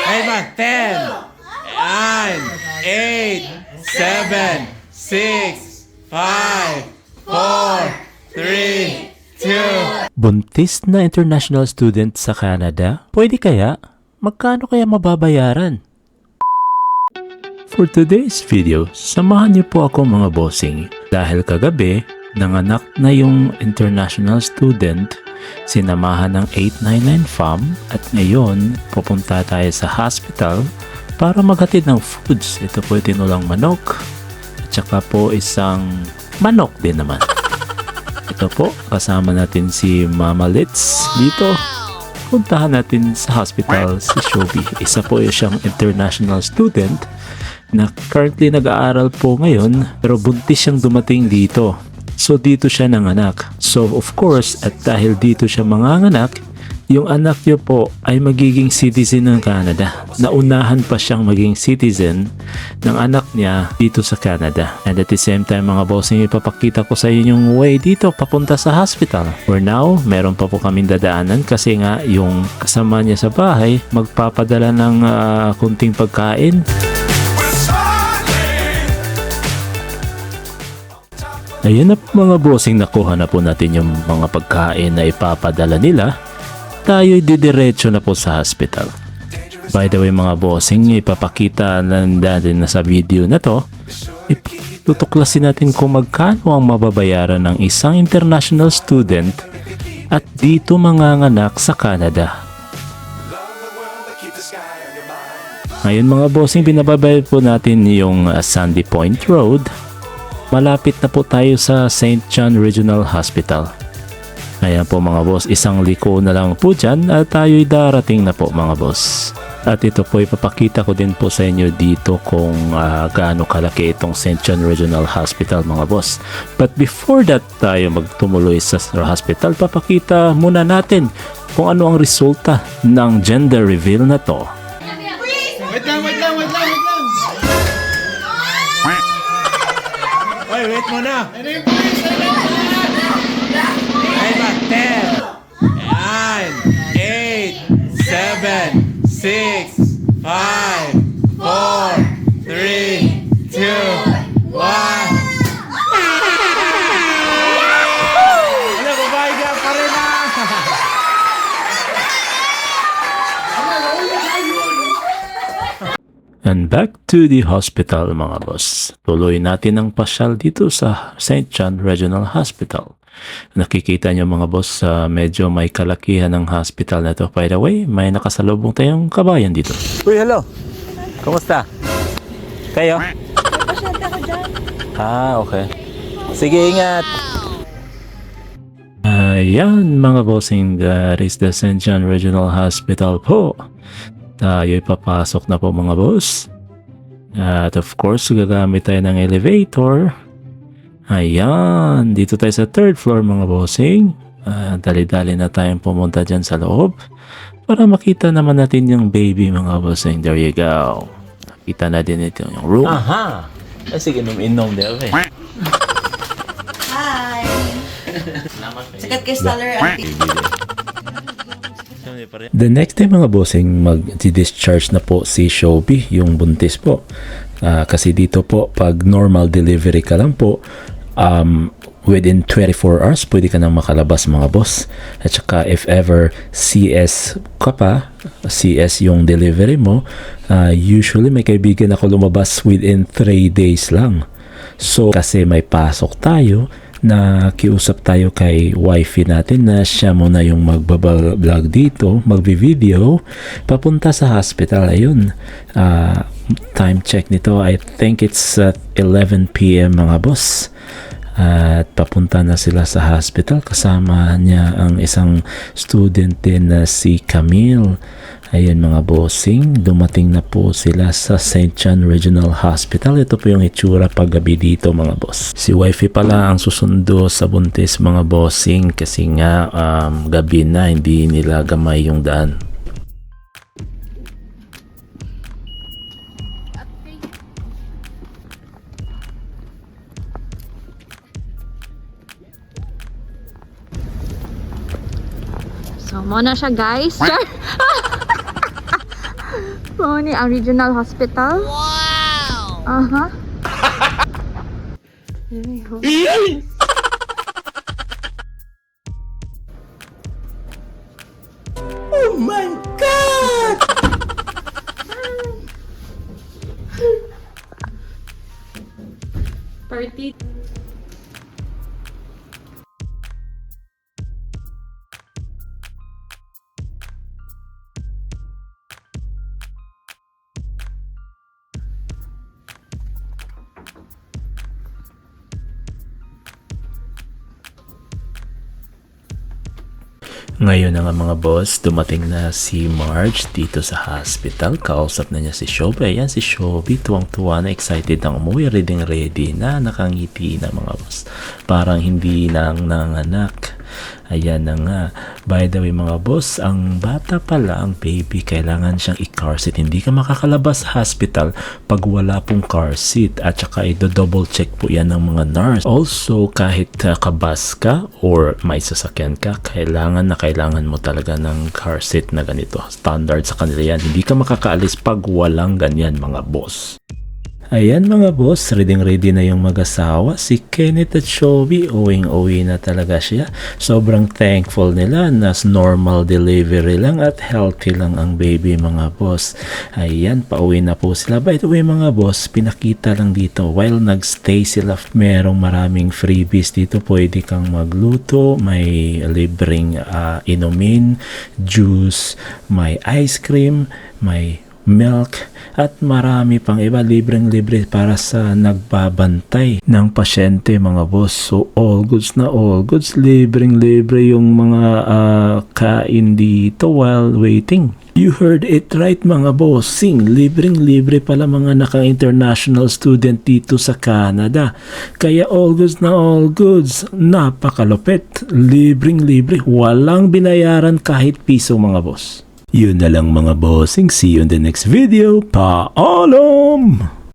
Ay ba? 10, 9, 8, 7, 6, 5, 4, 3, 2. Buntis na international student sa Canada? Pwede kaya? Magkano kaya mababayaran? For today's video, samahan niyo po ako mga bossing dahil kagabi nanganak na yung international student, sinamahan ng 899 FAM at ngayon pupunta tayo sa hospital para maghatid ng foods. Ito po tinulang manok at saka po isang manok din naman. Ito po, kasama natin si Mama Litz dito. Puntahan natin sa hospital si Shobi. Isa po siyang international student na currently nag-aaral po ngayon pero buntis siyang dumating dito. So dito siya nanganak. So of course, at dahil dito siya manganganak, yung anak niyo po ay magiging citizen ng Canada. Naunahan pa siyang maging citizen ng anak niya dito sa Canada. And at the same time mga bossing, ipapakita ko sa inyo yung way dito papunta sa hospital. For now, meron pa po kaming dadaanan kasi nga yung kasama niya sa bahay magpapadala ng kunting pagkain. Ayun na po mga bossing, nakuha na po natin yung mga pagkain na ipapadala nila. Tayo'y didiretso na po sa hospital. By the way mga bossing, ipapakita natin na sa video na to, tutuklasin natin kung magkano ang mababayaran ng isang international student at dito manganganak sa Canada. Ngayon mga bossing, binababayad po natin yung Sandy Point Road. Malapit na po tayo sa St. John Regional Hospital. Ayan po mga boss, isang liko na lang po dyan at tayo'y darating na po mga boss. At ito po ipapakita ko din po sa inyo dito kung gaano kalaki itong St. John Regional Hospital mga boss. But before that tayo magtumuloy sa hospital, papakita muna natin kung ano ang resulta ng gender reveal na to. Wait lang. Oy, wait muna. Ay ba? 10, 9, 8, 7, 6, 5, 4, 3, 2, 1. Ano, babae ka pa rin And back to the hospital mga boss. Tuloy natin ang pasyal dito sa St. John Regional Hospital. Nakikita nyo mga boss, medyo may kalakihan ng hospital na to. By the way, may nakasalubong tayong kabayan dito. Uy, hello! Kumusta? Kayo? Okay. Sige, ingat! Ayan mga bossing, that is the St. John Regional Hospital po. Tayo'y papasok na po mga boss. At of course, gagamit tayo ng elevator. Ayan, dito tayo sa 3rd floor mga bossing. Dali-dali na tayong pumunta dyan sa loob para makita naman natin yung baby mga bossing. There you go. Nakita na din ito yung room. Aha! Sige, inom din. Okay. Hi! Sikat kay Stellar Auntie. The next day mga bossing, mag-discharge na po si Shobi, yung buntis po. Kasi dito po, pag normal delivery ka lang po, within 24 hours, pwede ka nang makalabas mga boss. At saka if ever CS ka pa, CS yung delivery mo, usually may kaibigan ako lumabas within 3 days lang. So kasi may pasok tayo, na kiusap tayo kay wifey natin na siya muna yung magbablog dito, magbi-video papunta sa hospital. Ayun, time check nito, I think it's at 11 PM mga boss. At papunta na sila sa hospital, kasama niya ang isang student din na si Camille. Ayun mga bossing, dumating na po sila sa St. John Regional Hospital. Ito po yung itsura paggabi dito mga boss. Si wifey pala ang susundo sa buntis mga bossing kasi nga gabi na, hindi nila gamay yung daan. So, mo na siya guys. Pony ang regional hospital. Wow! Aha. Oh my God! Party. Ngayon na nga mga boss, dumating na si Marge dito sa hospital. Kausap na niya si Shobi. Ayan si Shobi, tuwang-tuwa na, excited na umuwi. Ready na, nakangiti na mga boss. Parang hindi nang nanganak. Ayan na nga. By the way mga boss, ang bata pala, ang baby, kailangan siyang i-car seat. Hindi ka makakalabas sa hospital pag wala pong car seat. At saka i-double check po yan ng mga nurse. Also, kahit kabas ka or may sasakyan ka, kailangan mo talaga ng car seat na ganito. Standard sa kanila yan. Hindi ka makakaalis pag walang ganyan mga boss. Ayan mga boss, ready na yung mag-asawa. Si Kenneth at Shobi, uwing-uwi na talaga siya. Sobrang thankful nila na normal delivery lang at healthy lang ang baby mga boss. Ayan, pauwi na po sila. By the way mga boss, pinakita lang dito, while nagstay sila, merong maraming freebies dito. Pwede kang magluto, may libreng inumin, juice, may ice cream, may milk, at marami pang iba, libreng-libre para sa nagbabantay ng pasyente mga boss. So all goods na all goods, libreng-libre yung mga kain dito while waiting. You heard it right mga bossing, libreng-libre pala mga naka-international student dito sa Canada. Kaya all goods na all goods, napakalupit, libreng-libre, walang binayaran kahit piso mga boss. Yun na lang mga bossing. See you in the next video. Paalam!